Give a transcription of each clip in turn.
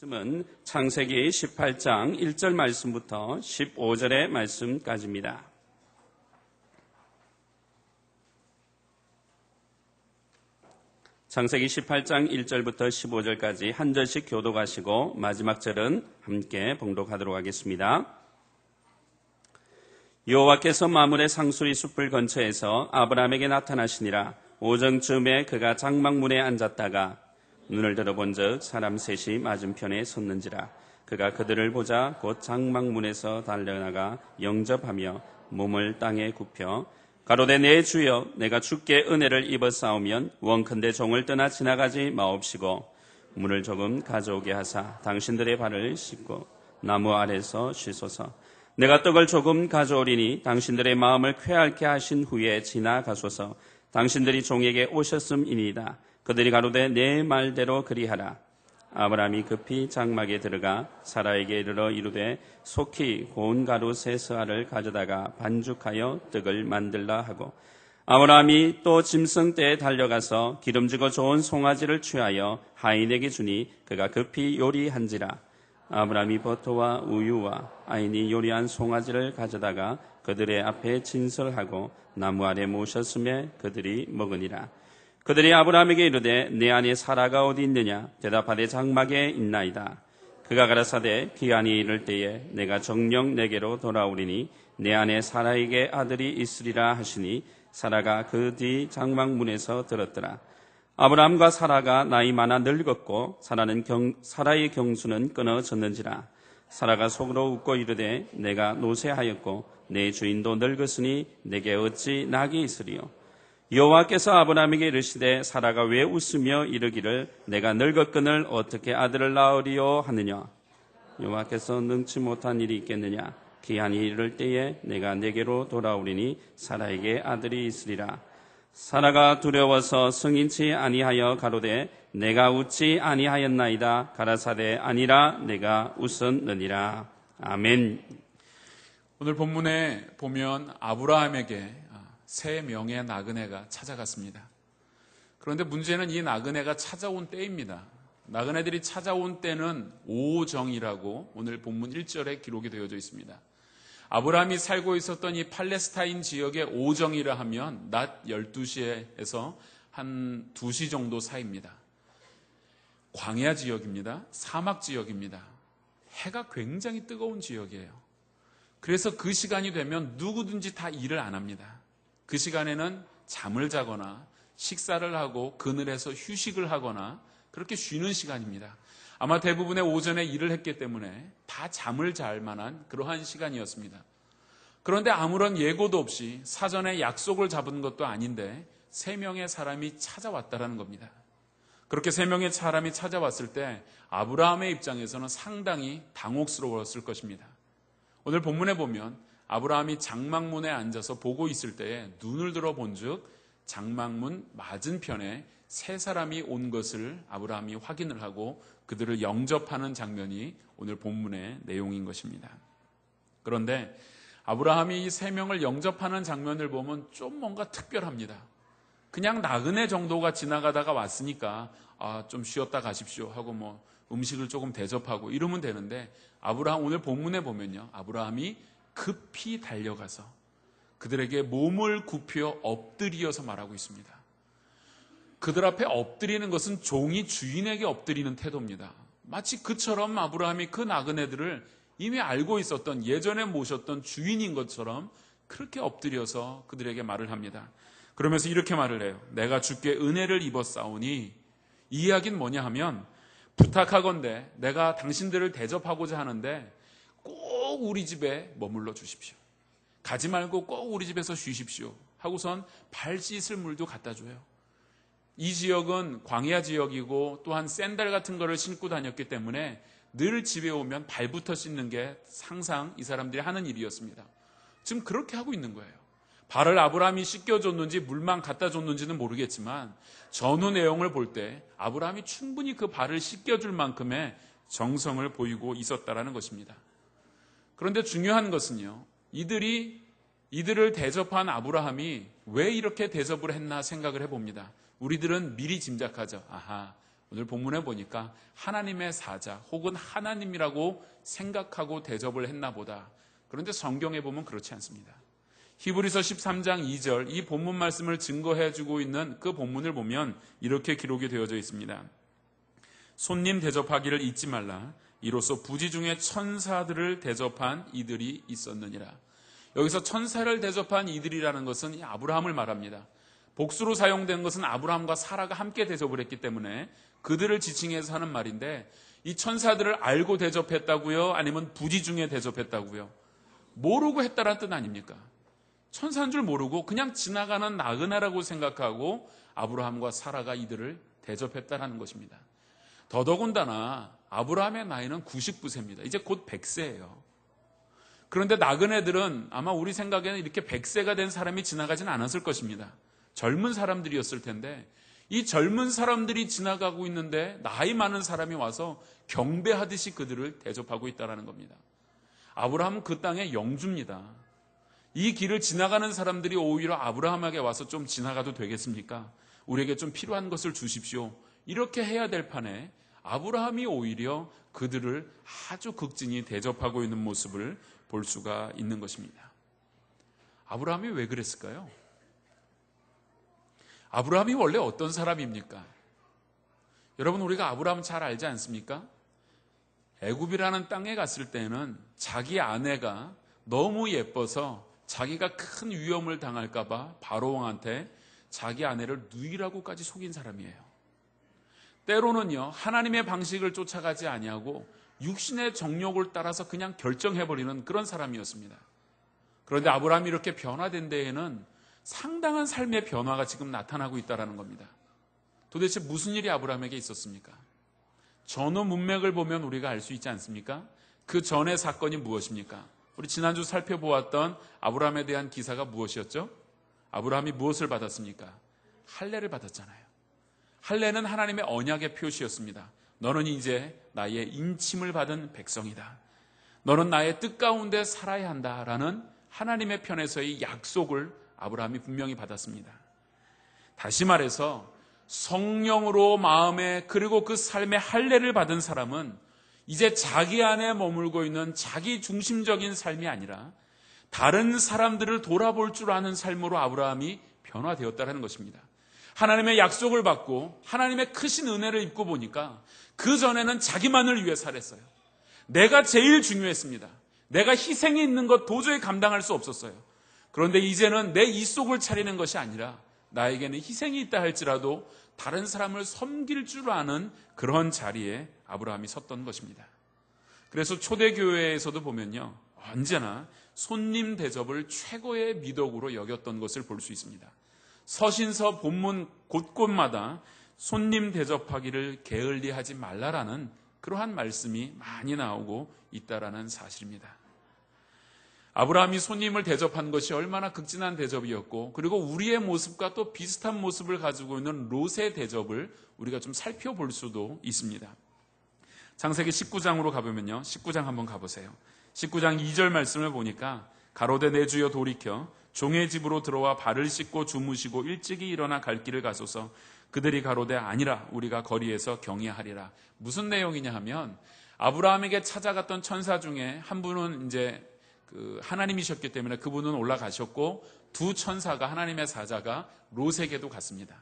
말씀은 창세기 18장 1절 말씀부터 15절의 말씀까지입니다. 창세기 18장 1절부터 15절까지 한 절씩 교독하시고 마지막 절은 함께 봉독하도록 하겠습니다. 여호와께서 마물의 상수리 숲을 근처에서 아브라함에게 나타나시니라. 오정쯤에 그가 장막문에 앉았다가 눈을 들어본즉 사람 셋이 맞은편에 섰는지라. 그가 그들을 보자 곧 장막문에서 달려나가 영접하며 몸을 땅에 굽혀 가로되 내 주여, 내가 주께 은혜를 입었사오면 원컨대 종을 떠나 지나가지 마옵시고 물을 조금 가져오게 하사 당신들의 발을 씻고 나무 아래서 쉬소서. 내가 떡을 조금 가져오리니 당신들의 마음을 쾌활케 하신 후에 지나가소서. 당신들이 종에게 오셨음이니이다. 그들이 가로되 내 말대로 그리하라. 아브라함이 급히 장막에 들어가 사라에게 이르러 이르되 속히 고운 가루 세 스아를 가져다가 반죽하여 떡을 만들라 하고, 아브라함이 또 짐승 떼에 달려가서 기름지고 좋은 송아지를 취하여 하인에게 주니 그가 급히 요리한지라. 아브라함이 버터와 우유와 하인이 요리한 송아지를 가져다가 그들의 앞에 진설하고 나무 아래 모셨음에 그들이 먹으니라. 그들이 아브라함에게 이르되 내 아내 사라가 어디 있느냐? 대답하되 장막에 있나이다. 그가 가라사대 기한이 이를 때에 내가 정녕 내게로 돌아오리니 내 아내 사라에게 아들이 있으리라 하시니 사라가 그 뒤 장막문에서 들었더라. 아브라함과 사라가 나이 많아 늙었고 사라의 경수는 끊어졌는지라. 사라가 속으로 웃고 이르되 내가 노쇠하였고 내 주인도 늙었으니 내게 어찌 낙이 있으리요? 여호와께서 아브라함에게 이르시되 사라가 왜 웃으며 이르기를 내가 늙었거늘 어떻게 아들을 낳으리요 하느냐? 여호와께서 능치 못한 일이 있겠느냐? 기한이 이를 때에 내가 내게로 돌아오리니 사라에게 아들이 있으리라. 사라가 두려워서 승인치 아니하여 가로되 내가 웃지 아니하였나이다. 가라사대 아니라 내가 웃었느니라. 아멘. 오늘 본문에 보면 아브라함에게 세 명의 나그네가 찾아갔습니다. 그런데 문제는 이 나그네가 찾아온 때입니다. 나그네들이 찾아온 때는 오정이라고 오늘 본문 1절에 기록이 되어져 있습니다. 아브라함이 살고 있었던 이 팔레스타인 지역의 오정이라 하면 낮 12시에서 한 2시 정도 사이입니다. 광야 지역입니다. 사막 지역입니다. 해가 굉장히 뜨거운 지역이에요. 그래서 그 시간이 되면 누구든지 다 일을 안 합니다. 그 시간에는 잠을 자거나 식사를 하고 그늘에서 휴식을 하거나 그렇게 쉬는 시간입니다. 아마 대부분의 오전에 일을 했기 때문에 다 잠을 잘 만한 그러한 시간이었습니다. 그런데 아무런 예고도 없이 사전에 약속을 잡은 것도 아닌데 3명의 사람이 찾아왔다라는 겁니다. 그렇게 3명의 사람이 찾아왔을 때 아브라함의 입장에서는 상당히 당혹스러웠을 것입니다. 오늘 본문에 보면 아브라함이 장막문에 앉아서 보고 있을 때에 눈을 들어 본즉 장막문 맞은편에 3사람이 온 것을 아브라함이 확인을 하고 그들을 영접하는 장면이 오늘 본문의 내용인 것입니다. 그런데 아브라함이 이 3명을 영접하는 장면을 보면 좀 뭔가 특별합니다. 그냥 나그네 정도가 지나가다가 왔으니까 좀 쉬었다 가십시오 하고 음식을 조금 대접하고 이러면 되는데 오늘 본문에 보면요, 아브라함이 급히 달려가서 그들에게 몸을 굽혀 엎드리어서 말하고 있습니다. 그들 앞에 엎드리는 것은 종이 주인에게 엎드리는 태도입니다. 마치 그처럼 아브라함이 그 나그네들을 이미 알고 있었던 예전에 모셨던 주인인 것처럼 그렇게 엎드려서 그들에게 말을 합니다. 그러면서 이렇게 말을 해요. 내가 주께 은혜를 입었사오니, 이 이야기는 뭐냐 하면 부탁하건대 내가 당신들을 대접하고자 하는데 꼭 우리 집에 머물러 주십시오. 가지 말고 꼭 우리 집에서 쉬십시오 하고선 발 씻을 물도 갖다 줘요. 이 지역은 광야 지역이고 또한 샌들 같은 거를 신고 다녔기 때문에 늘 집에 오면 발부터 씻는 게 항상 이 사람들이 하는 일이었습니다. 지금 그렇게 하고 있는 거예요. 발을 아브라함이 씻겨줬는지 물만 갖다 줬는지는 모르겠지만 전후 내용을 볼 때 아브라함이 충분히 그 발을 씻겨줄 만큼의 정성을 보이고 있었다라는 것입니다. 그런데 중요한 것은요, 이들을 대접한 아브라함이 왜 이렇게 대접을 했나 생각을 해봅니다. 우리들은 미리 짐작하죠. 아하, 오늘 본문에 보니까 하나님의 사자 혹은 하나님이라고 생각하고 대접을 했나 보다. 그런데 성경에 보면 그렇지 않습니다. 히브리서 13장 2절 이 본문 말씀을 증거해주고 있는 그 본문을 보면 이렇게 기록이 되어져 있습니다. 손님 대접하기를 잊지 말라. 이로써 부지 중에 천사들을 대접한 이들이 있었느니라. 여기서 천사를 대접한 이들이라는 것은 이 아브라함을 말합니다. 복수로 사용된 것은 아브라함과 사라가 함께 대접을 했기 때문에 그들을 지칭해서 하는 말인데, 이 천사들을 알고 대접했다고요? 아니면 부지 중에 대접했다고요? 모르고 했다라는 뜻 아닙니까? 천사인 줄 모르고 그냥 지나가는 나그네라고 생각하고 아브라함과 사라가 이들을 대접했다라는 것입니다. 더더군다나 아브라함의 나이는 99세입니다. 이제 곧 100세예요. 그런데 나그네들은 아마 우리 생각에는 이렇게 100세가 된 사람이 지나가진 않았을 것입니다. 젊은 사람들이었을 텐데, 이 젊은 사람들이 지나가고 있는데 나이 많은 사람이 와서 경배하듯이 그들을 대접하고 있다는 겁니다. 아브라함은 그 땅의 영주입니다. 이 길을 지나가는 사람들이 오히려 아브라함에게 와서 좀 지나가도 되겠습니까? 우리에게 좀 필요한 것을 주십시오. 이렇게 해야 될 판에 아브라함이 오히려 그들을 아주 극진히 대접하고 있는 모습을 볼 수가 있는 것입니다. 아브라함이 왜 그랬을까요? 아브라함이 원래 어떤 사람입니까? 여러분, 우리가 아브라함 잘 알지 않습니까? 애굽이라는 땅에 갔을 때는 자기 아내가 너무 예뻐서 자기가 큰 위험을 당할까 봐 바로왕한테 자기 아내를 누이라고까지 속인 사람이에요. 때로는요, 하나님의 방식을 쫓아가지 아니하고 육신의 정욕을 따라서 그냥 결정해버리는 그런 사람이었습니다. 그런데 아브라함이 이렇게 변화된 데에는 상당한 삶의 변화가 지금 나타나고 있다는 겁니다. 도대체 무슨 일이 아브라함에게 있었습니까? 전후 문맥을 보면 우리가 알 수 있지 않습니까? 그 전의 사건이 무엇입니까? 우리 지난주 살펴보았던 아브라함에 대한 기사가 무엇이었죠? 아브라함이 무엇을 받았습니까? 할례를 받았잖아요. 할례는 하나님의 언약의 표시였습니다. 너는 이제 나의 인침을 받은 백성이다. 너는 나의 뜻 가운데 살아야 한다라는 하나님의 편에서의 약속을 아브라함이 분명히 받았습니다. 다시 말해서 성령으로 마음에 그리고 그 삶의 할례를 받은 사람은 이제 자기 안에 머물고 있는 자기 중심적인 삶이 아니라 다른 사람들을 돌아볼 줄 아는 삶으로 아브라함이 변화되었다는 것입니다. 하나님의 약속을 받고 하나님의 크신 은혜를 입고 보니까 그 전에는 자기만을 위해 살았어요. 내가 제일 중요했습니다. 내가 희생이 있는 것 도저히 감당할 수 없었어요. 그런데 이제는 내 입속을 차리는 것이 아니라 나에게는 희생이 있다 할지라도 다른 사람을 섬길 줄 아는 그런 자리에 아브라함이 섰던 것입니다. 그래서 초대교회에서도 보면요, 언제나 손님 대접을 최고의 미덕으로 여겼던 것을 볼 수 있습니다. 서신서 본문 곳곳마다 손님 대접하기를 게을리하지 말라라는 그러한 말씀이 많이 나오고 있다라는 사실입니다. 아브라함이 손님을 대접한 것이 얼마나 극진한 대접이었고, 그리고 우리의 모습과 또 비슷한 모습을 가지고 있는 롯의 대접을 우리가 좀 살펴볼 수도 있습니다. 창세기 19장으로 가보면요, 19장 한번 가보세요. 19장 2절 말씀을 보니까 가로되 내 주여 돌이켜 종의 집으로 들어와 발을 씻고 주무시고 일찍이 일어나 갈 길을 가소서. 그들이 가로되 아니라 우리가 거리에서 경외하리라. 무슨 내용이냐 하면 아브라함에게 찾아갔던 천사 중에 한 분은 이제 하나님이셨기 때문에 그분은 올라가셨고, 두 천사가 하나님의 사자가 롯에게도 갔습니다.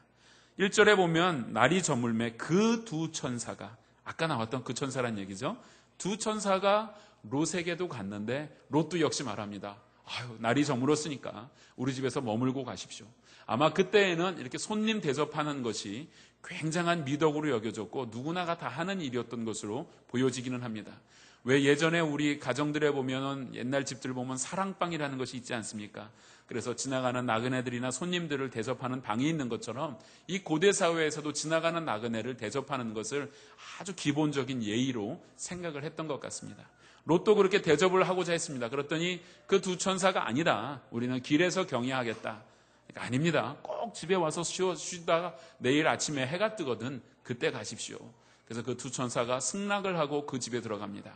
1절에 보면 날이 저물매 그 두 천사가, 아까 나왔던 그 천사란 얘기죠. 두 천사가 롯에게도 갔는데 롯도 역시 말합니다. 아유, 날이 저물었으니까 우리 집에서 머물고 가십시오. 아마 그때에는 이렇게 손님 대접하는 것이 굉장한 미덕으로 여겨졌고 누구나가 다 하는 일이었던 것으로 보여지기는 합니다. 왜 예전에 우리 가정들에 보면 옛날 집들 보면 사랑방이라는 것이 있지 않습니까? 그래서 지나가는 나그네들이나 손님들을 대접하는 방이 있는 것처럼 이 고대 사회에서도 지나가는 나그네를 대접하는 것을 아주 기본적인 예의로 생각을 했던 것 같습니다. 롯도 그렇게 대접을 하고자 했습니다. 그랬더니 그 두 천사가 아니다. 우리는 길에서 경외하겠다. 그러니까 아닙니다. 꼭 집에 와서 쉬다가 내일 아침에 해가 뜨거든 그때 가십시오. 그래서 그 두 천사가 승낙을 하고 그 집에 들어갑니다.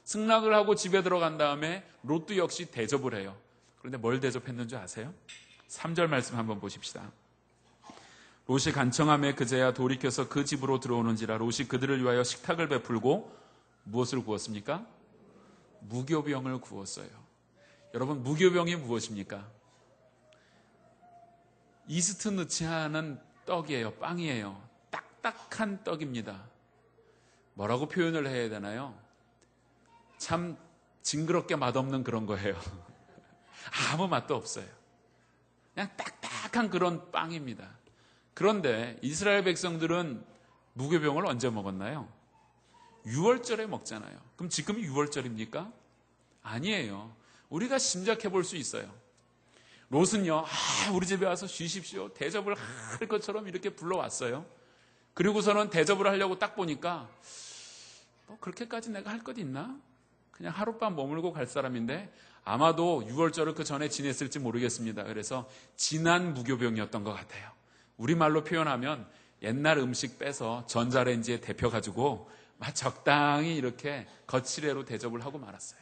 승낙을 하고 집에 들어간 다음에 롯도 역시 대접을 해요. 그런데 뭘 대접했는지 아세요? 3절 말씀 한번 보십시다. 롯이 간청함에 그제야 돌이켜서 그 집으로 들어오는지라 롯이 그들을 위하여 식탁을 베풀고 무엇을 구웠습니까? 무교병을 구웠어요. 여러분, 무교병이 무엇입니까? 이스트 넣지 않은 떡이에요. 빵이에요. 딱딱한 떡입니다. 뭐라고 표현을 해야 되나요? 참 징그럽게 맛없는 그런 거예요. 아무 맛도 없어요. 그냥 딱딱한 그런 빵입니다. 그런데 이스라엘 백성들은 무교병을 언제 먹었나요? 6월절에 먹잖아요. 그럼 지금이 6월절입니까? 아니에요. 우리가 짐작해 볼 수 있어요. 롯은요, 우리 집에 와서 쉬십시오. 대접을 할 것처럼 이렇게 불러왔어요. 그리고서는 대접을 하려고 딱 보니까, 그렇게까지 내가 할 것 있나? 그냥 하룻밤 머물고 갈 사람인데, 아마도 6월절을 그 전에 지냈을지 모르겠습니다. 그래서 진한 무교병이었던 것 같아요. 우리말로 표현하면 옛날 음식 빼서 전자레인지에 데펴가지고 막 적당히 이렇게 거칠애로 대접을 하고 말았어요.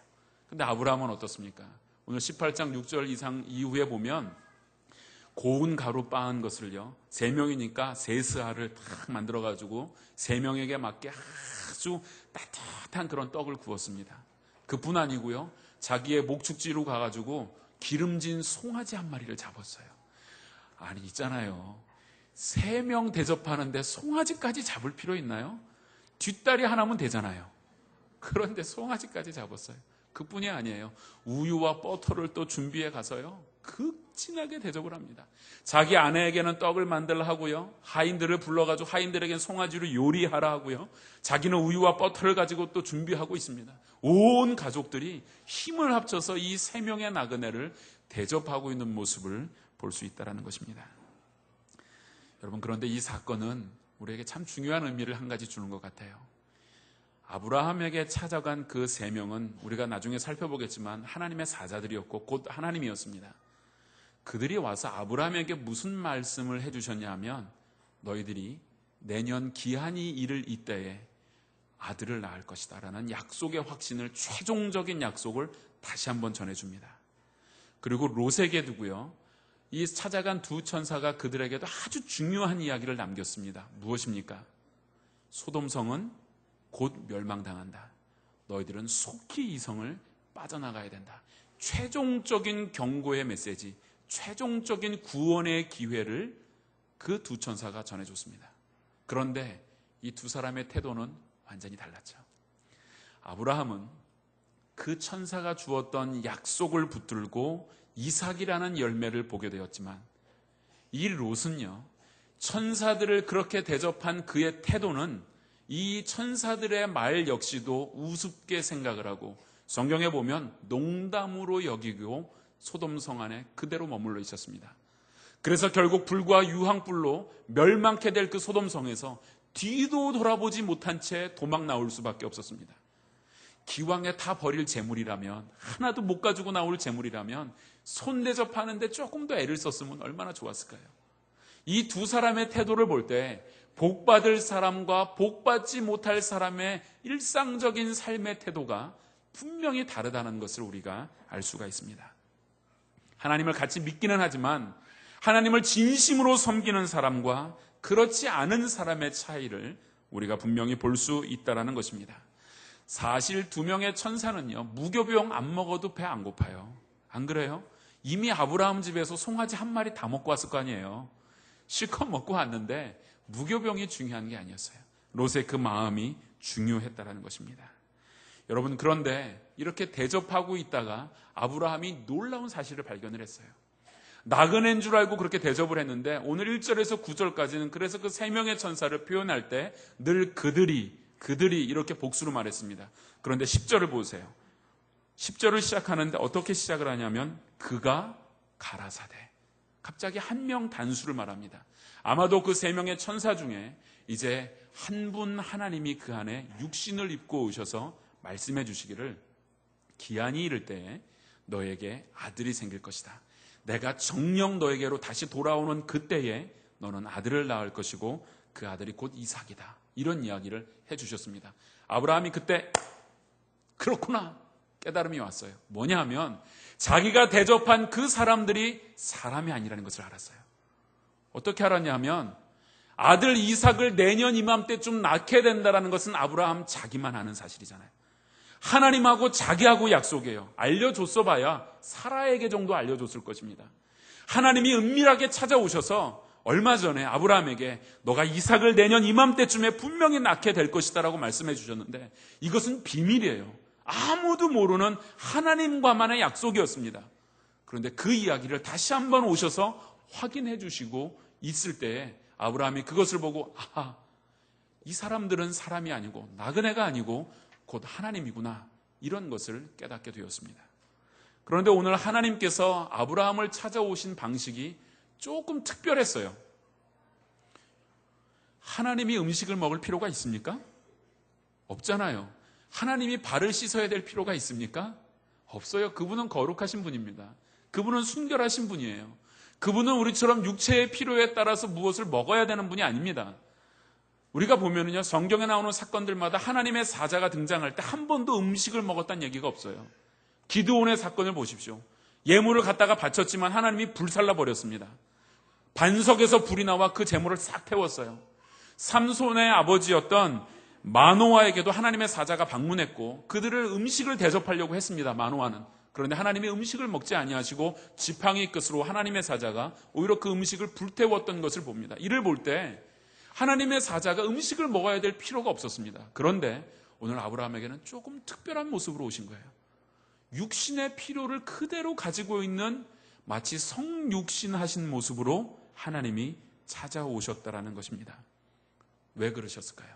근데 아브라함은 어떻습니까? 오늘 18장 6절 이상 이후에 보면 고운 가루 빻은 것을요, 3명이니까 세스알을 탁 만들어가지고 3명에게 맞게 아주 따뜻한 그런 떡을 구웠습니다. 그뿐 아니고요, 자기의 목축지로 가가지고 기름진 송아지 한 마리를 잡았어요. 아니, 있잖아요. 3명 대접하는데 송아지까지 잡을 필요 있나요? 뒷다리 하나면 되잖아요. 그런데 송아지까지 잡았어요. 그뿐이 아니에요. 우유와 버터를 또 준비해 가서요, 극진하게 대접을 합니다. 자기 아내에게는 떡을 만들라 하고요, 하인들을 불러가지고 하인들에게는 송아지를 요리하라 하고요, 자기는 우유와 버터를 가지고 또 준비하고 있습니다. 온 가족들이 힘을 합쳐서 이 3명의 나그네를 대접하고 있는 모습을 볼 수 있다는 것입니다. 여러분, 그런데 이 사건은 우리에게 참 중요한 의미를 한 가지 주는 것 같아요. 아브라함에게 찾아간 그 3명은 우리가 나중에 살펴보겠지만 하나님의 사자들이었고 곧 하나님이었습니다. 그들이 와서 아브라함에게 무슨 말씀을 해주셨냐 하면, 너희들이 내년 기한이 이를 이때에 아들을 낳을 것이다 라는 약속의 확신을, 최종적인 약속을 다시 한번 전해줍니다. 그리고 롯에게 두고요, 이 찾아간 두 천사가 그들에게도 아주 중요한 이야기를 남겼습니다. 무엇입니까? 소돔성은 곧 멸망당한다. 너희들은 속히 이 성을 빠져나가야 된다. 최종적인 경고의 메시지, 최종적인 구원의 기회를 그 두 천사가 전해줬습니다. 그런데 이 두 사람의 태도는 완전히 달랐죠. 아브라함은 그 천사가 주었던 약속을 붙들고 이삭이라는 열매를 보게 되었지만, 이 롯은요, 천사들을 그렇게 대접한 그의 태도는 이 천사들의 말 역시도 우습게 생각을 하고 성경에 보면 농담으로 여기고 소돔성 안에 그대로 머물러 있었습니다. 그래서 결국 불과 유황불로 멸망케 될 그 소돔성에서 뒤도 돌아보지 못한 채 도망 나올 수밖에 없었습니다. 기왕에 다 버릴 재물이라면, 하나도 못 가지고 나올 재물이라면 손 대접하는데 조금 더 애를 썼으면 얼마나 좋았을까요? 이 두 사람의 태도를 볼 때 복받을 사람과 복받지 못할 사람의 일상적인 삶의 태도가 분명히 다르다는 것을 우리가 알 수가 있습니다. 하나님을 같이 믿기는 하지만 하나님을 진심으로 섬기는 사람과 그렇지 않은 사람의 차이를 우리가 분명히 볼 수 있다는 것입니다. 사실 2명의 천사는요, 무교병 안 먹어도 배 안 고파요. 안 그래요? 이미 아브라함 집에서 송아지 한 마리 다 먹고 왔을 거 아니에요. 실컷 먹고 왔는데 무교병이 중요한 게 아니었어요. 롯의 그 마음이 중요했다는 것입니다. 여러분, 그런데 이렇게 대접하고 있다가 아브라함이 놀라운 사실을 발견을 했어요. 나그네인 줄 알고 그렇게 대접을 했는데 오늘 1절에서 9절까지는 그래서 그 3명의 천사를 표현할 때 늘 그들이 이렇게 복수로 말했습니다. 그런데 10절을 보세요. 10절을 시작하는데 어떻게 시작을 하냐면, 그가 가라사대. 갑자기 한 명 단수를 말합니다. 아마도 그 3명의 천사 중에 이제 한 분 하나님이 그 안에 육신을 입고 오셔서 말씀해 주시기를, 기한이 이를 때에 너에게 아들이 생길 것이다. 내가 정녕 너에게로 다시 돌아오는 그때에 너는 아들을 낳을 것이고 그 아들이 곧 이삭이다. 이런 이야기를 해주셨습니다. 아브라함이 그때 그렇구나 깨달음이 왔어요. 뭐냐 하면 자기가 대접한 그 사람들이 사람이 아니라는 것을 알았어요. 어떻게 알았냐 하면 아들 이삭을 내년 이맘때쯤 낳게 된다는 것은 아브라함 자기만 아는 사실이잖아요. 하나님하고 자기하고 약속이에요. 알려줬어 봐야 사라에게 정도 알려줬을 것입니다. 하나님이 은밀하게 찾아오셔서 얼마 전에 아브라함에게 너가 이삭을 내년 이맘때쯤에 분명히 낳게 될 것이다라고 말씀해 주셨는데 이것은 비밀이에요. 아무도 모르는 하나님과만의 약속이었습니다. 그런데 그 이야기를 다시 한번 오셔서 확인해 주시고 있을 때에 아브라함이 그것을 보고 이 사람들은 사람이 아니고 나그네가 아니고 곧 하나님이구나, 이런 것을 깨닫게 되었습니다. 그런데 오늘 하나님께서 아브라함을 찾아오신 방식이 조금 특별했어요. 하나님이 음식을 먹을 필요가 있습니까? 없잖아요. 하나님이 발을 씻어야 될 필요가 있습니까? 없어요. 그분은 거룩하신 분입니다. 그분은 순결하신 분이에요. 그분은 우리처럼 육체의 필요에 따라서 무엇을 먹어야 되는 분이 아닙니다. 우리가 보면은요, 성경에 나오는 사건들마다 하나님의 사자가 등장할 때 한 번도 음식을 먹었다는 얘기가 없어요. 기드온의 사건을 보십시오. 예물을 갖다가 바쳤지만 하나님이 불살라 버렸습니다. 반석에서 불이 나와 그 제물을 싹 태웠어요. 삼손의 아버지였던 마노아에게도 하나님의 사자가 방문했고 그들을 음식을 대접하려고 했습니다. 마노아는. 그런데 하나님이 음식을 먹지 아니하시고 지팡이 끝으로 하나님의 사자가 오히려 그 음식을 불태웠던 것을 봅니다. 이를 볼 때 하나님의 사자가 음식을 먹어야 될 필요가 없었습니다. 그런데 오늘 아브라함에게는 조금 특별한 모습으로 오신 거예요. 육신의 필요를 그대로 가지고 있는 마치 성육신하신 모습으로 하나님이 찾아오셨다라는 것입니다. 왜 그러셨을까요?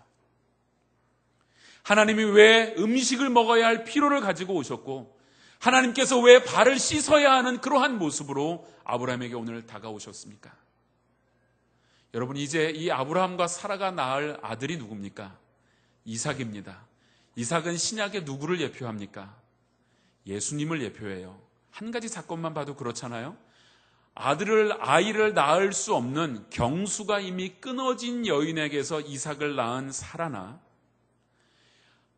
하나님이 왜 음식을 먹어야 할 필요를 가지고 오셨고 하나님께서 왜 발을 씻어야 하는 그러한 모습으로 아브라함에게 오늘 다가오셨습니까? 여러분, 이제 이 아브라함과 사라가 낳을 아들이 누굽니까? 이삭입니다. 이삭은 신약의 누구를 예표합니까? 예수님을 예표해요. 한 가지 사건만 봐도 그렇잖아요. 아이를 낳을 수 없는 경수가 이미 끊어진 여인에게서 이삭을 낳은 사라나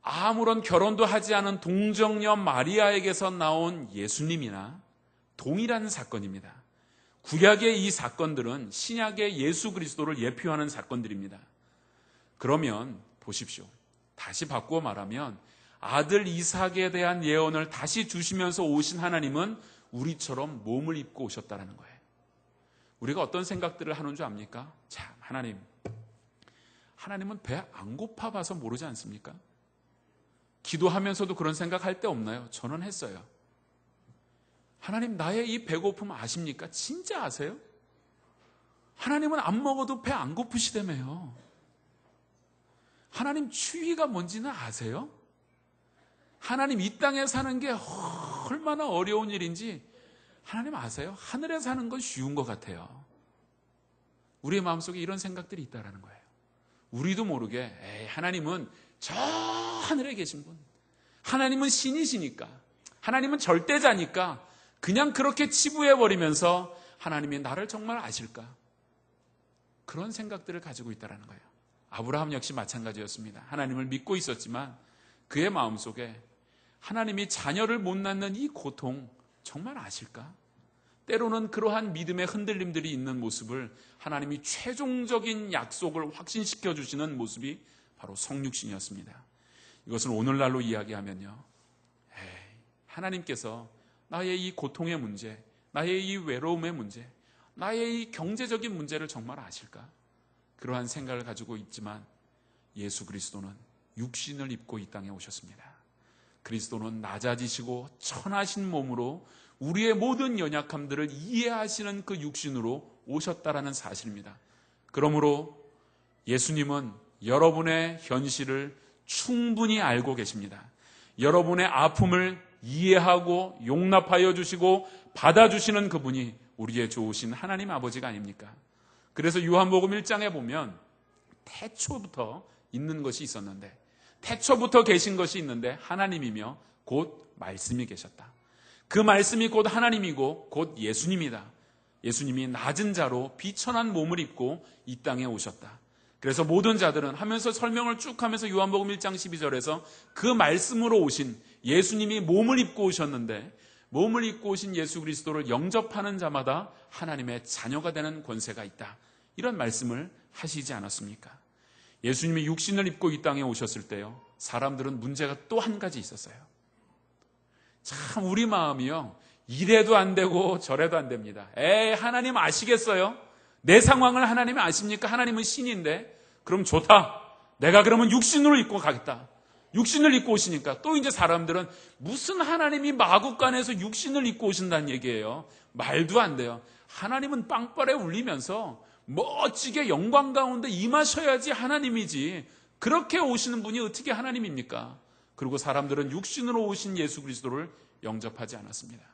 아무런 결혼도 하지 않은 동정녀 마리아에게서 나온 예수님이나 동일한 사건입니다. 구약의 이 사건들은 신약의 예수 그리스도를 예표하는 사건들입니다. 그러면 보십시오. 다시 바꾸어 말하면 아들 이삭에 대한 예언을 다시 주시면서 오신 하나님은 우리처럼 몸을 입고 오셨다는 거예요. 우리가 어떤 생각들을 하는 줄 압니까? 참, 하나님은 배 안 고파 봐서 모르지 않습니까? 기도하면서도 그런 생각할 때 없나요? 저는 했어요. 하나님, 나의 이 배고픔 아십니까? 진짜 아세요? 하나님은 안 먹어도 배 안 고프시다며요. 하나님 추위가 뭔지는 아세요? 하나님 이 땅에 사는 게 얼마나 어려운 일인지 하나님 아세요? 하늘에 사는 건 쉬운 것 같아요. 우리의 마음속에 이런 생각들이 있다는 거예요. 우리도 모르게 하나님은 저 하늘에 계신 분, 하나님은 신이시니까, 하나님은 절대자니까 그냥 그렇게 치부해버리면서 하나님이 나를 정말 아실까? 그런 생각들을 가지고 있다는 거예요. 아브라함 역시 마찬가지였습니다. 하나님을 믿고 있었지만 그의 마음속에 하나님이 자녀를 못 낳는 이 고통 정말 아실까? 때로는 그러한 믿음의 흔들림들이 있는 모습을 하나님이 최종적인 약속을 확신시켜 주시는 모습이 바로 성육신이었습니다. 이것을 오늘날로 이야기하면요, 하나님께서 나의 이 고통의 문제, 나의 이 외로움의 문제, 나의 이 경제적인 문제를 정말 아실까? 그러한 생각을 가지고 있지만 예수 그리스도는 육신을 입고 이 땅에 오셨습니다. 그리스도는 낮아지시고 천하신 몸으로 우리의 모든 연약함들을 이해하시는 그 육신으로 오셨다라는 사실입니다. 그러므로 예수님은 여러분의 현실을 충분히 알고 계십니다. 여러분의 아픔을 이해하고 용납하여 주시고 받아주시는 그분이 우리의 좋으신 하나님 아버지가 아닙니까? 그래서 요한복음 1장에 보면 태초부터 있는 것이 있었는데, 태초부터 계신 것이 있는데 하나님이며 곧 말씀이 계셨다. 그 말씀이 곧 하나님이고 곧 예수님이다. 예수님이 낮은 자로 비천한 몸을 입고 이 땅에 오셨다. 그래서 모든 자들은 하면서 설명을 쭉 하면서 요한복음 1장 12절에서 그 말씀으로 오신 예수님이 몸을 입고 오셨는데, 몸을 입고 오신 예수 그리스도를 영접하는 자마다 하나님의 자녀가 되는 권세가 있다. 이런 말씀을 하시지 않았습니까? 예수님이 육신을 입고 이 땅에 오셨을 때요, 사람들은 문제가 또 한 가지 있었어요. 참 우리 마음이요, 이래도 안 되고 저래도 안 됩니다. 하나님 아시겠어요? 내 상황을 하나님이 아십니까? 하나님은 신인데. 그럼 좋다. 내가 그러면 육신으로 입고 가겠다. 육신을 입고 오시니까 또 이제 사람들은 무슨 하나님이 마구간에서 육신을 입고 오신다는 얘기예요. 말도 안 돼요. 하나님은 빵빠레 울리면서 멋지게 영광 가운데 임하셔야지 하나님이지, 그렇게 오시는 분이 어떻게 하나님입니까? 그리고 사람들은 육신으로 오신 예수 그리스도를 영접하지 않았습니다.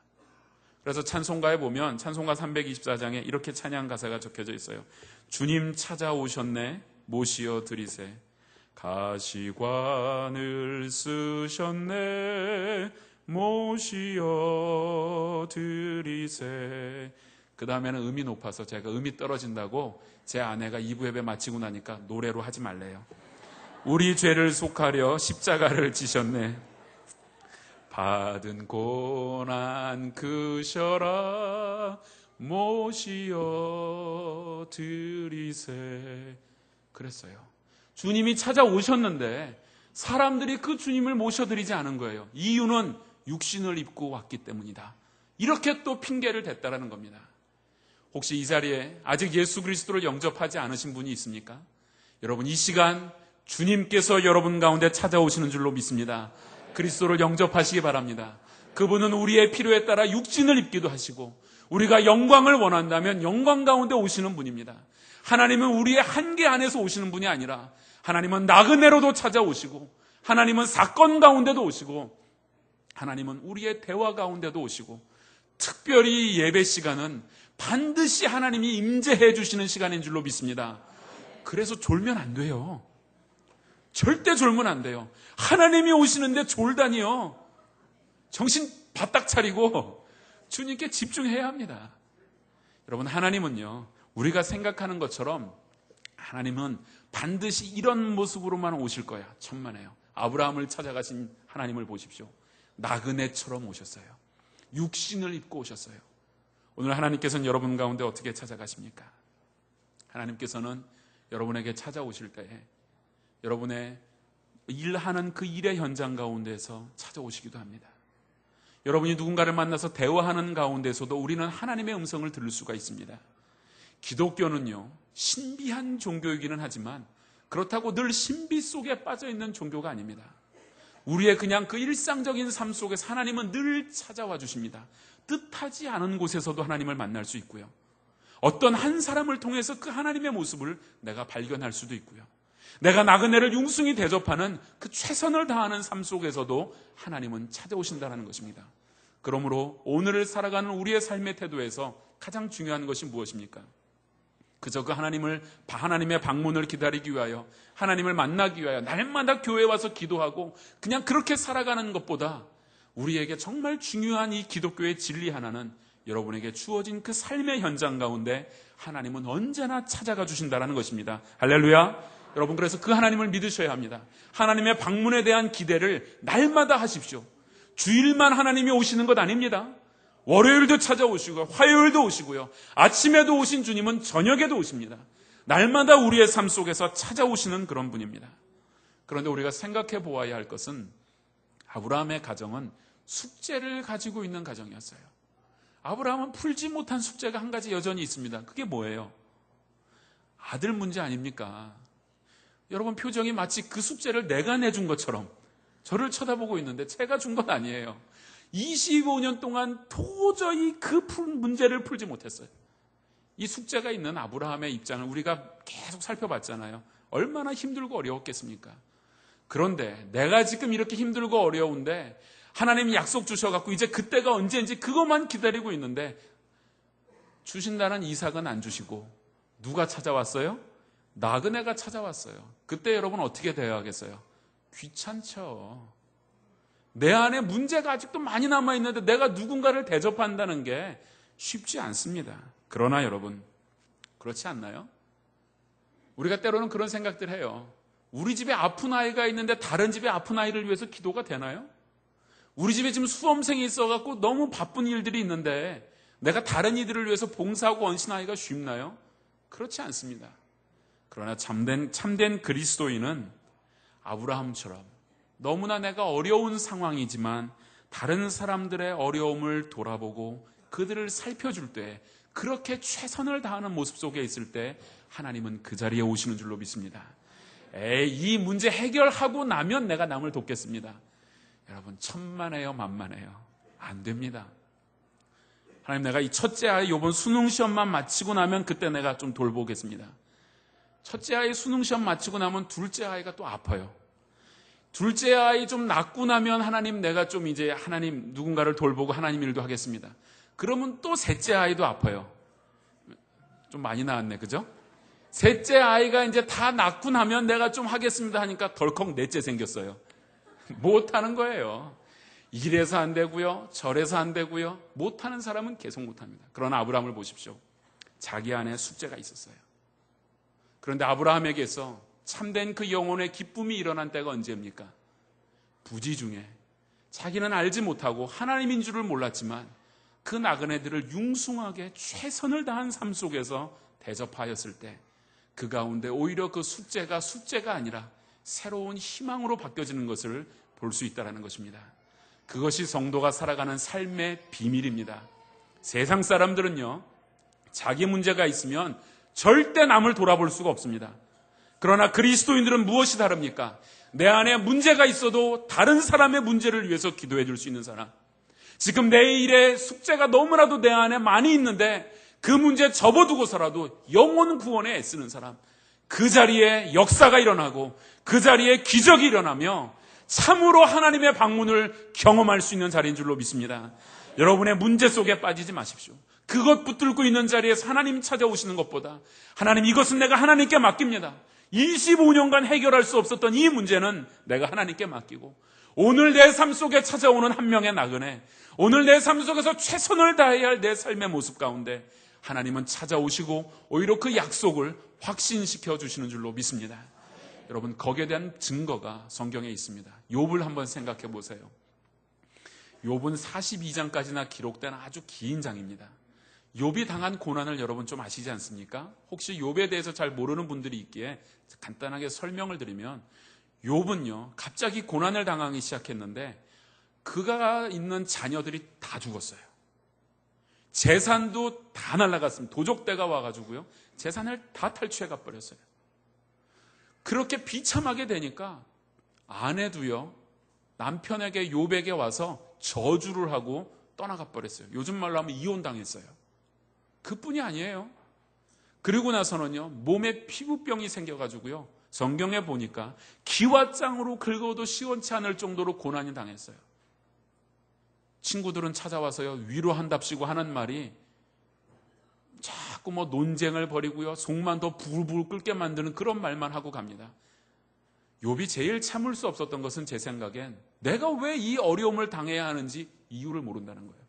그래서 찬송가에 보면 찬송가 324장에 이렇게 찬양 가사가 적혀져 있어요. 주님 찾아오셨네 모시어 드리세, 가시관을 쓰셨네 모시어 드리세. 그 다음에는 음이 높아서 제가 음이 떨어진다고 제 아내가 2부 예배 마치고 나니까 노래로 하지 말래요. 우리 죄를 속하려 십자가를 지셨네, 받은 고난 그셔라 모시어 드리세. 그랬어요. 주님이 찾아오셨는데 사람들이 그 주님을 모셔드리지 않은 거예요. 이유는 육신을 입고 왔기 때문이다. 이렇게 또 핑계를 댔다라는 겁니다. 혹시 이 자리에 아직 예수 그리스도를 영접하지 않으신 분이 있습니까? 여러분, 이 시간 주님께서 여러분 가운데 찾아오시는 줄로 믿습니다. 그리스도를 영접하시기 바랍니다. 그분은 우리의 필요에 따라 육신을 입기도 하시고, 우리가 영광을 원한다면 영광 가운데 오시는 분입니다. 하나님은 우리의 한계 안에서 오시는 분이 아니라 하나님은 나그네로도 찾아오시고, 하나님은 사건 가운데도 오시고, 하나님은 우리의 대화 가운데도 오시고, 특별히 예배 시간은 반드시 하나님이 임재해 주시는 시간인 줄로 믿습니다. 그래서 졸면 안 돼요. 절대 졸면 안 돼요. 하나님이 오시는데 졸다니요. 정신 바짝 차리고 주님께 집중해야 합니다. 여러분, 하나님은요, 우리가 생각하는 것처럼 하나님은 반드시 이런 모습으로만 오실 거야. 천만에요. 아브라함을 찾아가신 하나님을 보십시오. 나그네처럼 오셨어요. 육신을 입고 오셨어요. 오늘 하나님께서는 여러분 가운데 어떻게 찾아가십니까? 하나님께서는 여러분에게 찾아오실 때에 여러분의 일하는 그 일의 현장 가운데서 찾아오시기도 합니다. 여러분이 누군가를 만나서 대화하는 가운데서도 우리는 하나님의 음성을 들을 수가 있습니다. 기독교는요, 신비한 종교이기는 하지만 그렇다고 늘 신비 속에 빠져있는 종교가 아닙니다. 우리의 그냥 그 일상적인 삶 속에서 하나님은 늘 찾아와 주십니다. 뜻하지 않은 곳에서도 하나님을 만날 수 있고요, 어떤 한 사람을 통해서 그 하나님의 모습을 내가 발견할 수도 있고요, 내가 나그네를 융숭이 대접하는 그 최선을 다하는 삶 속에서도 하나님은 찾아오신다는 것입니다. 그러므로 오늘을 살아가는 우리의 삶의 태도에서 가장 중요한 것이 무엇입니까? 그저 그 하나님의 방문을 기다리기 위하여, 하나님을 만나기 위하여 날마다 교회에 와서 기도하고 그냥 그렇게 살아가는 것보다 우리에게 정말 중요한 이 기독교의 진리 하나는 여러분에게 주어진 그 삶의 현장 가운데 하나님은 언제나 찾아가 주신다는 것입니다. 할렐루야. 여러분, 그래서 그 하나님을 믿으셔야 합니다. 하나님의 방문에 대한 기대를 날마다 하십시오. 주일만 하나님이 오시는 것 아닙니다. 월요일도 찾아오시고 화요일도 오시고요, 아침에도 오신 주님은 저녁에도 오십니다. 날마다 우리의 삶 속에서 찾아오시는 그런 분입니다. 그런데 우리가 생각해 보아야 할 것은 아브라함의 가정은 숙제를 가지고 있는 가정이었어요. 아브라함은 풀지 못한 숙제가 한 가지 여전히 있습니다. 그게 뭐예요? 아들 문제 아닙니까? 여러분, 표정이 마치 그 숙제를 내가 내준 것처럼 저를 쳐다보고 있는데 제가 준 건 아니에요. 25년 동안 도저히 그 문제를 풀지 못했어요. 이 숙제가 있는 아브라함의 입장을 우리가 계속 살펴봤잖아요. 얼마나 힘들고 어려웠겠습니까? 그런데 내가 지금 이렇게 힘들고 어려운데 하나님이 약속 주셔갖고 이제 그때가 언제인지 그것만 기다리고 있는데 주신다는 이삭은 안 주시고 누가 찾아왔어요? 나그네가 찾아왔어요. 그때 여러분 어떻게 대화하겠어요? 귀찮죠. 내 안에 문제가 아직도 많이 남아있는데 내가 누군가를 대접한다는 게 쉽지 않습니다. 그러나 여러분, 그렇지 않나요? 우리가 때로는 그런 생각들 해요. 우리 집에 아픈 아이가 있는데 다른 집에 아픈 아이를 위해서 기도가 되나요? 우리 집에 지금 수험생이 있어갖고 너무 바쁜 일들이 있는데 내가 다른 이들을 위해서 봉사하고 헌신하기가 쉽나요? 그렇지 않습니다. 그러나 참된 그리스도인은 아브라함처럼 너무나 내가 어려운 상황이지만 다른 사람들의 어려움을 돌아보고 그들을 살펴줄 때, 그렇게 최선을 다하는 모습 속에 있을 때 하나님은 그 자리에 오시는 줄로 믿습니다. 이 문제 해결하고 나면 내가 남을 돕겠습니다. 여러분, 천만에요 만만해요. 안 됩니다. 하나님, 내가 이 첫째 아이 이번 수능 시험만 마치고 나면 그때 내가 좀 돌보겠습니다. 첫째 아이 수능 시험 마치고 나면 둘째 아이가 또 아파요. 둘째 아이 좀 낳고 나면 하나님, 내가 좀 이제 하나님 누군가를 돌보고 하나님 일도 하겠습니다. 그러면 또 셋째 아이도 아파요. 좀 많이 낳았네, 그죠? 셋째 아이가 이제 다 낳고 나면 내가 좀 하겠습니다 하니까 덜컥 넷째 생겼어요. 못하는 거예요. 이래서 안 되고요, 저래서 안 되고요. 못하는 사람은 계속 못합니다. 그러나 아브라함을 보십시오. 자기 안에 숙제가 있었어요. 그런데 아브라함에게서 참된 그 영혼의 기쁨이 일어난 때가 언제입니까? 부지 중에 자기는 알지 못하고 하나님인 줄을 몰랐지만 그 나그네들을 융숭하게 최선을 다한 삶 속에서 대접하였을 때, 그 가운데 오히려 그 숙제가 아니라 새로운 희망으로 바뀌어지는 것을 볼 수 있다는 것입니다. 그것이 성도가 살아가는 삶의 비밀입니다. 세상 사람들은요, 자기 문제가 있으면 절대 남을 돌아볼 수가 없습니다. 그러나 그리스도인들은 무엇이 다릅니까? 내 안에 문제가 있어도 다른 사람의 문제를 위해서 기도해 줄 수 있는 사람. 지금 내 일에 숙제가 너무나도 내 안에 많이 있는데 그 문제 접어두고서라도 영혼 구원에 애쓰는 사람. 그 자리에 역사가 일어나고 그 자리에 기적이 일어나며 참으로 하나님의 방문을 경험할 수 있는 자리인 줄로 믿습니다. 여러분의 문제 속에 빠지지 마십시오. 그것 붙들고 있는 자리에서 하나님 찾아오시는 것보다, 하나님, 이것은 내가 하나님께 맡깁니다. 25년간 해결할 수 없었던 이 문제는 내가 하나님께 맡기고, 오늘 내 삶 속에 찾아오는 한 명의 나그네, 오늘 내 삶 속에서 최선을 다해야 할 내 삶의 모습 가운데 하나님은 찾아오시고 오히려 그 약속을 확신시켜 주시는 줄로 믿습니다. 여러분, 거기에 대한 증거가 성경에 있습니다. 욥을 한번 생각해 보세요. 욥은 42장까지나 기록된 아주 긴 장입니다. 욥이 당한 고난을 여러분 좀 아시지 않습니까? 혹시 욥에 대해서 잘 모르는 분들이 있기에 간단하게 설명을 드리면, 욥은요, 갑자기 고난을 당하기 시작했는데 그가 있는 자녀들이 다 죽었어요. 재산도 다 날아갔습니다. 도적대가 와가지고요, 재산을 다 탈취해 가버렸어요. 그렇게 비참하게 되니까 아내도요, 남편에게, 욥에게 와서 저주를 하고 떠나가 버렸어요. 요즘 말로 하면 이혼당했어요. 그뿐이 아니에요. 그리고 나서는요, 몸에 피부병이 생겨가지고요, 성경에 보니까 기왓장으로 긁어도 시원치 않을 정도로 고난이 당했어요. 친구들은 찾아와서요, 위로한답시고 하는 말이 자꾸 논쟁을 벌이고요, 속만 더 부글부글 끓게 만드는 그런 말만 하고 갑니다. 욥이 제일 참을 수 없었던 것은 제 생각엔 내가 왜 이 어려움을 당해야 하는지 이유를 모른다는 거예요.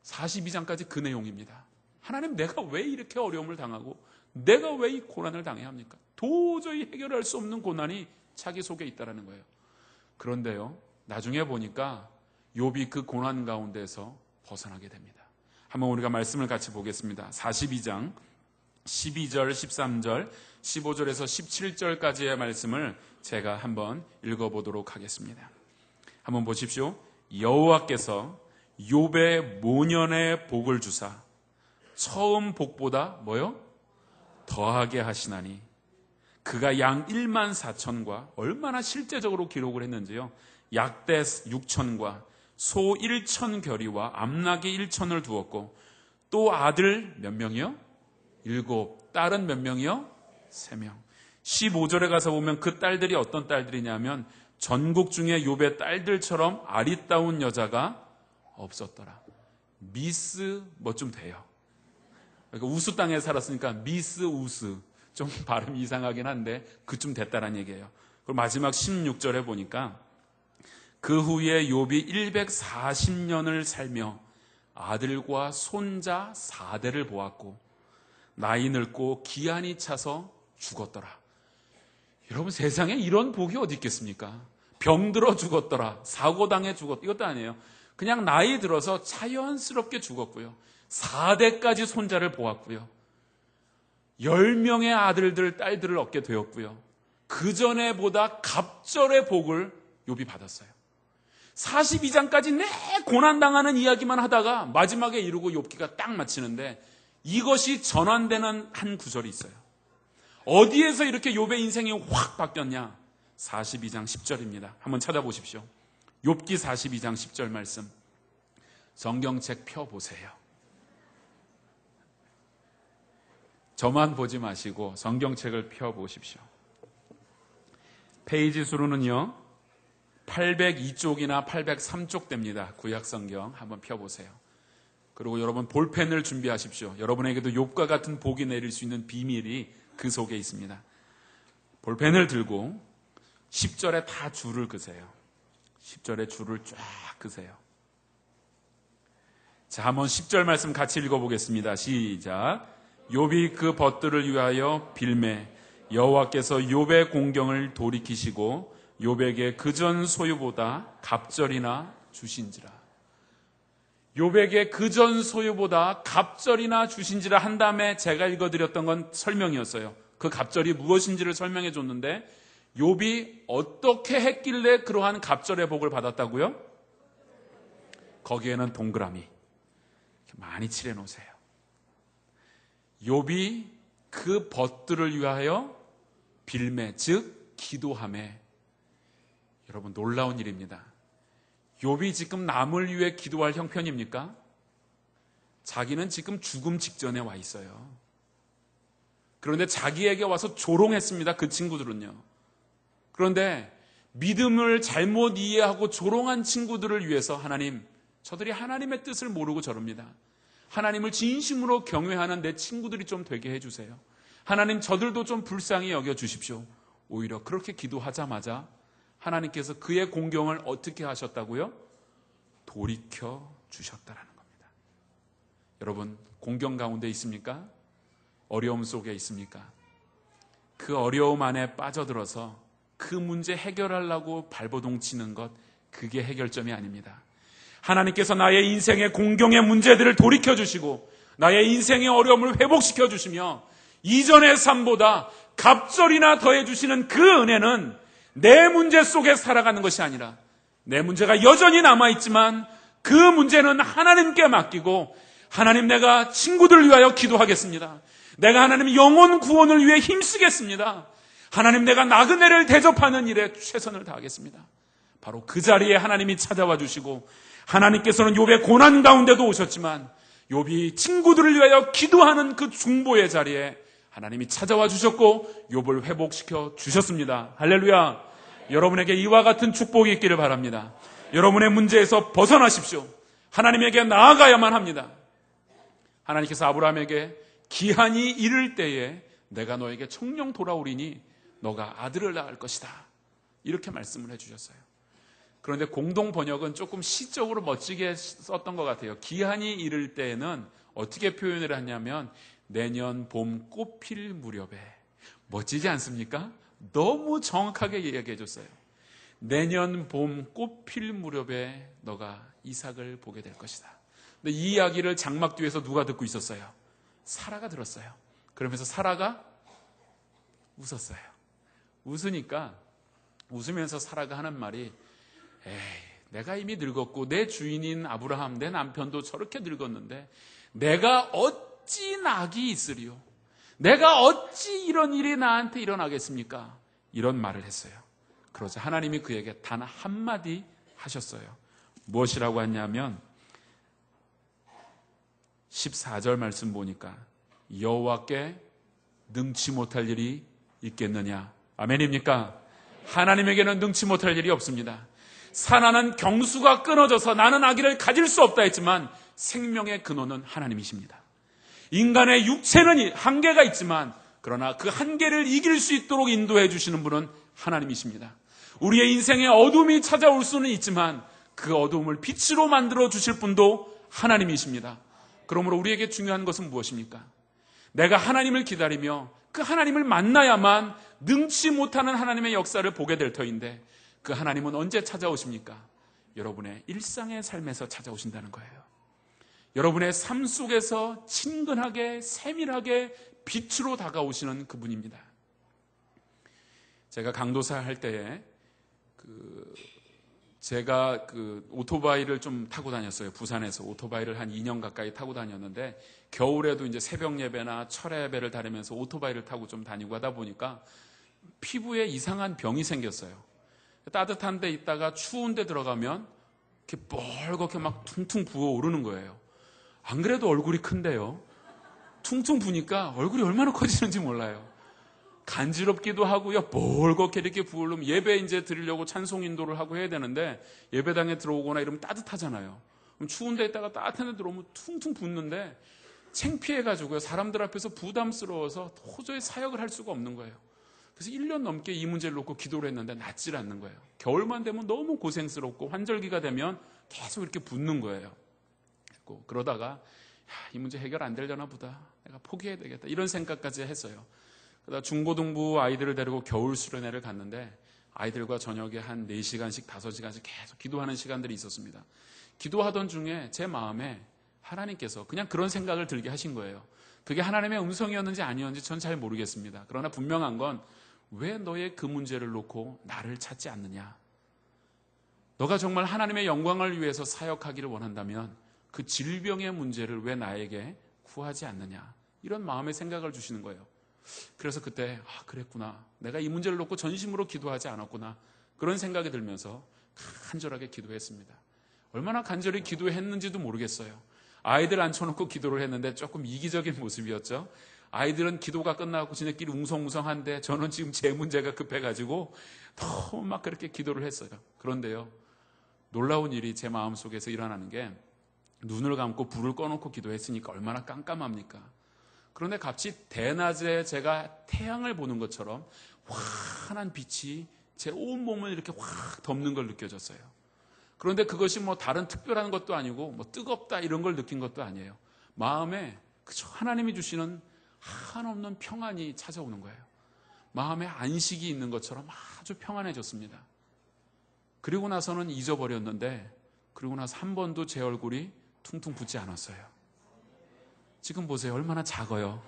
42장까지 그 내용입니다. 하나님, 내가 왜 이렇게 어려움을 당하고 내가 왜 이 고난을 당해야 합니까? 도저히 해결할 수 없는 고난이 자기 속에 있다는 거예요. 그런데요, 나중에 보니까 욥이 그 고난 가운데서 벗어나게 됩니다. 한번 우리가 말씀을 같이 보겠습니다. 42장 12절, 13절, 15절에서 17절까지의 말씀을 제가 한번 읽어보도록 하겠습니다. 한번 보십시오. 여호와께서 욥의 모년의 복을 주사 처음 복보다 뭐요? 더하게 하시나니, 그가 양 1만 4천과 얼마나 실제적으로 기록을 했는지요, 약대 6천과 소 1천 결의와 암나귀 1천을 두었고, 또 아들 몇 명이요? 7, 딸은 몇 명이요? 3명. 15절에 가서 보면 그 딸들이 어떤 딸들이냐면 전국 중에 욥의 딸들처럼 아리따운 여자가 없었더라. 미스 뭐 좀 돼요. 그러니까 우스 땅에 살았으니까 미스 우스, 좀 발음이 이상하긴 한데 그쯤 됐다는 얘기예요. 그리고 마지막 16절에 보니까 그 후에 욥이 140년을 살며 아들과 손자 4대를 보았고 나이 늙고 기한이 차서 죽었더라. 여러분, 세상에 이런 복이 어디 있겠습니까? 병들어 죽었더라, 사고당해 죽었더라, 이것도 아니에요. 그냥 나이 들어서 자연스럽게 죽었고요, 4대까지 손자를 보았고요. 10명의 아들들, 딸들을 얻게 되었고요. 그 전에보다 갑절의 복을 욥이 받았어요. 42장까지 내 고난당하는 이야기만 하다가 마지막에 이르고 욥기가 딱 마치는데 이것이 전환되는 한 구절이 있어요. 어디에서 이렇게 욥의 인생이 확 바뀌었냐? 42장 10절입니다. 한번 찾아보십시오. 욥기 42장 10절 말씀. 성경책 펴보세요. 저만 보지 마시고 성경책을 펴보십시오. 페이지 수로는요 802쪽이나 803쪽 됩니다. 구약성경 한번 펴보세요. 그리고 여러분 볼펜을 준비하십시오. 여러분에게도 욥과 같은 복이 내릴 수 있는 비밀이 그 속에 있습니다. 볼펜을 들고 10절에 다 줄을 그세요. 10절에 줄을 쫙 그세요. 자, 한번 10절 말씀 같이 읽어보겠습니다. 시작. 욥이 그 벗들을 위하여 빌매 여호와께서 욥의 공경을 돌이키시고 욥에게 그전 소유보다 갑절이나 주신지라. 욥에게 그전 소유보다 갑절이나 주신지라 한 다음에 제가 읽어드렸던 건 설명이었어요. 그 갑절이 무엇인지를 설명해 줬는데 욥이 어떻게 했길래 그러한 갑절의 복을 받았다고요? 거기에는 동그라미 많이 칠해 놓으세요. 욥이 그 벗들을 위하여 빌매, 즉 기도하매. 여러분 놀라운 일입니다. 욥이 지금 남을 위해 기도할 형편입니까? 자기는 지금 죽음 직전에 와 있어요. 그런데 자기에게 와서 조롱했습니다. 그 친구들은요. 그런데 믿음을 잘못 이해하고 조롱한 친구들을 위해서 하나님, 저들이 하나님의 뜻을 모르고 저럽니다. 하나님을 진심으로 경외하는 내 친구들이 좀 되게 해주세요. 하나님, 저들도 좀 불쌍히 여겨주십시오. 오히려 그렇게 기도하자마자 하나님께서 그의 공경을 어떻게 하셨다고요? 돌이켜 주셨다라는 겁니다. 여러분, 공경 가운데 있습니까? 어려움 속에 있습니까? 그 어려움 안에 빠져들어서 그 문제 해결하려고 발버둥 치는 것, 그게 해결점이 아닙니다. 하나님께서 나의 인생의 공경의 문제들을 돌이켜주시고 나의 인생의 어려움을 회복시켜주시며 이전의 삶보다 갑절이나 더해주시는 그 은혜는 내 문제 속에 살아가는 것이 아니라 내 문제가 여전히 남아있지만 그 문제는 하나님께 맡기고 하나님, 내가 친구들을 위하여 기도하겠습니다. 내가 하나님 영혼 구원을 위해 힘쓰겠습니다. 하나님, 내가 나그네를 대접하는 일에 최선을 다하겠습니다. 바로 그 자리에 하나님이 찾아와 주시고 하나님께서는 욥의 고난 가운데도 오셨지만 욥이 친구들을 위하여 기도하는 그 중보의 자리에 하나님이 찾아와 주셨고 욥을 회복시켜 주셨습니다. 할렐루야. 여러분에게 이와 같은 축복이 있기를 바랍니다. 여러분의 문제에서 벗어나십시오. 하나님에게 나아가야만 합니다. 하나님께서 아브라함에게 기한이 이를 때에 내가 너에게 청령 돌아오리니 너가 아들을 낳을 것이다, 이렇게 말씀을 해주셨어요. 그런데 공동 번역은 조금 시적으로 멋지게 썼던 것 같아요. 기한이 이를 때에는 어떻게 표현을 하냐면 내년 봄 꽃필 무렵에. 멋지지 않습니까? 너무 정확하게 이야기해 줬어요. 내년 봄 꽃필 무렵에 너가 이삭을 보게 될 것이다. 근데 이 이야기를 장막 뒤에서 누가 듣고 있었어요? 사라가 들었어요. 그러면서 사라가 웃었어요. 웃으니까 웃으면서 사라가 하는 말이, 에이, 내가 이미 늙었고 내 주인인 아브라함, 내 남편도 저렇게 늙었는데 내가 어찌 낙이 있으리요? 내가 어찌 이런 일이 나한테 일어나겠습니까? 이런 말을 했어요. 그러자 하나님이 그에게 단 한마디 하셨어요. 무엇이라고 했냐면 14절 말씀 보니까 여호와께 능치 못할 일이 있겠느냐. 아멘입니까? 하나님에게는 능치 못할 일이 없습니다. 사나는 경수가 끊어져서 나는 아기를 가질 수 없다 했지만 생명의 근원은 하나님이십니다. 인간의 육체는 한계가 있지만 그러나 그 한계를 이길 수 있도록 인도해 주시는 분은 하나님이십니다. 우리의 인생에 어둠이 찾아올 수는 있지만 그 어둠을 빛으로 만들어 주실 분도 하나님이십니다. 그러므로 우리에게 중요한 것은 무엇입니까? 내가 하나님을 기다리며 그 하나님을 만나야만 능치 못하는 하나님의 역사를 보게 될 터인데 그 하나님은 언제 찾아오십니까? 여러분의 일상의 삶에서 찾아오신다는 거예요. 여러분의 삶 속에서 친근하게 세밀하게 빛으로 다가오시는 그분입니다. 제가 강도사 할 때에 제가 오토바이를 좀 타고 다녔어요. 부산에서 오토바이를 한 2년 가까이 타고 다녔는데 겨울에도 이제 새벽 예배나 철야 예배를 다니면서 오토바이를 타고 좀 다니고 하다 보니까 피부에 이상한 병이 생겼어요. 따뜻한 데 있다가 추운 데 들어가면 이렇게 뻘겋게 막 퉁퉁 부어오르는 거예요. 안 그래도 얼굴이 큰데요. 퉁퉁 부니까 얼굴이 얼마나 커지는지 몰라요. 간지럽기도 하고요. 뻘겋게 이렇게 부으려면 예배 이제 드리려고 찬송 인도를 하고 해야 되는데 예배당에 들어오거나 이러면 따뜻하잖아요. 그럼 추운 데 있다가 따뜻한 데 들어오면 퉁퉁 붓는데 창피해가지고요. 사람들 앞에서 부담스러워서 도저히 사역을 할 수가 없는 거예요. 그래서 1년 넘게 이 문제를 놓고 기도를 했는데 낫질 않는 거예요. 겨울만 되면 너무 고생스럽고 환절기가 되면 계속 이렇게 붓는 거예요. 그러다가 이 문제 해결 안 되려나 보다. 내가 포기해야 되겠다. 이런 생각까지 했어요. 그러다 중고등부 아이들을 데리고 겨울 수련회를 갔는데 아이들과 저녁에 한 4시간씩 5시간씩 계속 기도하는 시간들이 있었습니다. 기도하던 중에 제 마음에 하나님께서 그냥 그런 생각을 들게 하신 거예요. 그게 하나님의 음성이었는지 아니었는지 전 잘 모르겠습니다. 그러나 분명한 건 왜 너의 그 문제를 놓고 나를 찾지 않느냐. 너가 정말 하나님의 영광을 위해서 사역하기를 원한다면 그 질병의 문제를 왜 나에게 구하지 않느냐. 이런 마음의 생각을 주시는 거예요. 그래서 그때 그랬구나. 내가 이 문제를 놓고 전심으로 기도하지 않았구나. 그런 생각이 들면서 간절하게 기도했습니다. 얼마나 간절히 기도했는지도 모르겠어요. 아이들 앉혀놓고 기도를 했는데 조금 이기적인 모습이었죠. 아이들은 기도가 끝나고 지네끼리 웅성웅성한데 저는 지금 제 문제가 급해가지고 너무 막 그렇게 기도를 했어요. 그런데요, 놀라운 일이 제 마음속에서 일어나는 게 눈을 감고 불을 꺼놓고 기도했으니까 얼마나 깜깜합니까? 그런데 갑자기 대낮에 제가 태양을 보는 것처럼 환한 빛이 제 온몸을 이렇게 확 덮는 걸 느껴졌어요. 그런데 그것이 뭐 다른 특별한 것도 아니고 뭐 뜨겁다 이런 걸 느낀 것도 아니에요. 마음에 그저 하나님이 주시는 한없는 평안이 찾아오는 거예요. 마음에 안식이 있는 것처럼 아주 평안해졌습니다. 그리고 나서는 잊어버렸는데 그리고 나서 한 번도 제 얼굴이 퉁퉁 붓지 않았어요. 지금 보세요. 얼마나 작아요.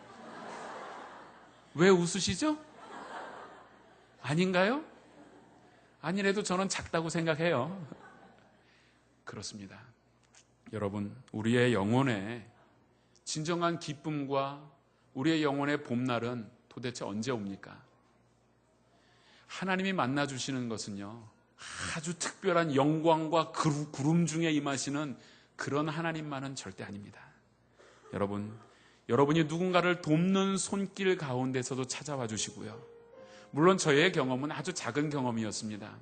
왜 웃으시죠? 아닌가요? 아니래도 저는 작다고 생각해요. 그렇습니다. 여러분, 우리의 영혼의 진정한 기쁨과 우리의 영혼의 봄날은 도대체 언제 옵니까? 하나님이 만나주시는 것은요, 아주 특별한 영광과 구름 중에 임하시는 그런 하나님만은 절대 아닙니다. 여러분이 누군가를 돕는 손길 가운데서도 찾아와 주시고요. 물론 저의 경험은 아주 작은 경험이었습니다.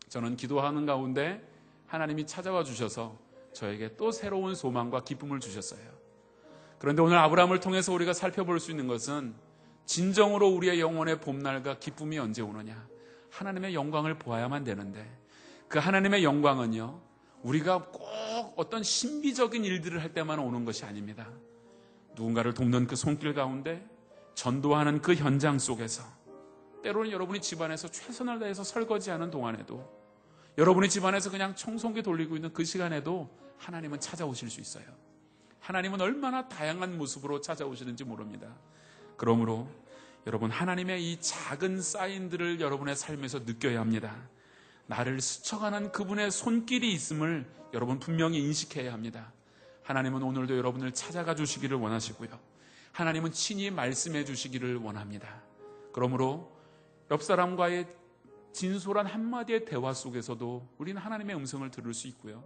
저는 기도하는 가운데 하나님이 찾아와 주셔서 저에게 또 새로운 소망과 기쁨을 주셨어요. 그런데 오늘 아브라함을 통해서 우리가 살펴볼 수 있는 것은 진정으로 우리의 영혼의 봄날과 기쁨이 언제 오느냐. 하나님의 영광을 보아야만 되는데 그 하나님의 영광은요, 우리가 꼭 어떤 신비적인 일들을 할 때만 오는 것이 아닙니다. 누군가를 돕는 그 손길 가운데, 전도하는 그 현장 속에서, 때로는 여러분이 집안에서 최선을 다해서 설거지하는 동안에도, 여러분이 집안에서 그냥 청소기 돌리고 있는 그 시간에도 하나님은 찾아오실 수 있어요. 하나님은 얼마나 다양한 모습으로 찾아오시는지 모릅니다. 그러므로 여러분, 하나님의 이 작은 사인들을 여러분의 삶에서 느껴야 합니다. 나를 스쳐가는 그분의 손길이 있음을 여러분 분명히 인식해야 합니다. 하나님은 오늘도 여러분을 찾아가 주시기를 원하시고요. 하나님은 친히 말씀해 주시기를 원합니다. 그러므로 옆 사람과의 진솔한 한마디의 대화 속에서도 우리는 하나님의 음성을 들을 수 있고요.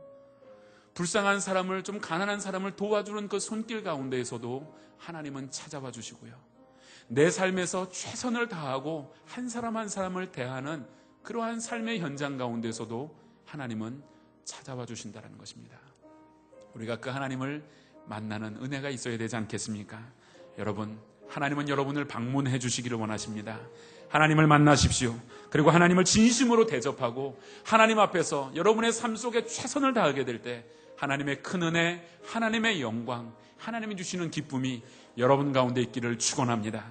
불쌍한 사람을, 좀 가난한 사람을 도와주는 그 손길 가운데에서도 하나님은 찾아와 주시고요. 내 삶에서 최선을 다하고 한 사람 한 사람을 대하는 그러한 삶의 현장 가운데서도 하나님은 찾아와 주신다는 것입니다. 우리가 그 하나님을 만나는 은혜가 있어야 되지 않겠습니까? 여러분, 하나님은 여러분을 방문해 주시기를 원하십니다. 하나님을 만나십시오. 그리고 하나님을 진심으로 대접하고 하나님 앞에서 여러분의 삶 속에 최선을 다하게 될 때 하나님의 큰 은혜, 하나님의 영광, 하나님이 주시는 기쁨이 여러분 가운데 있기를 축원합니다.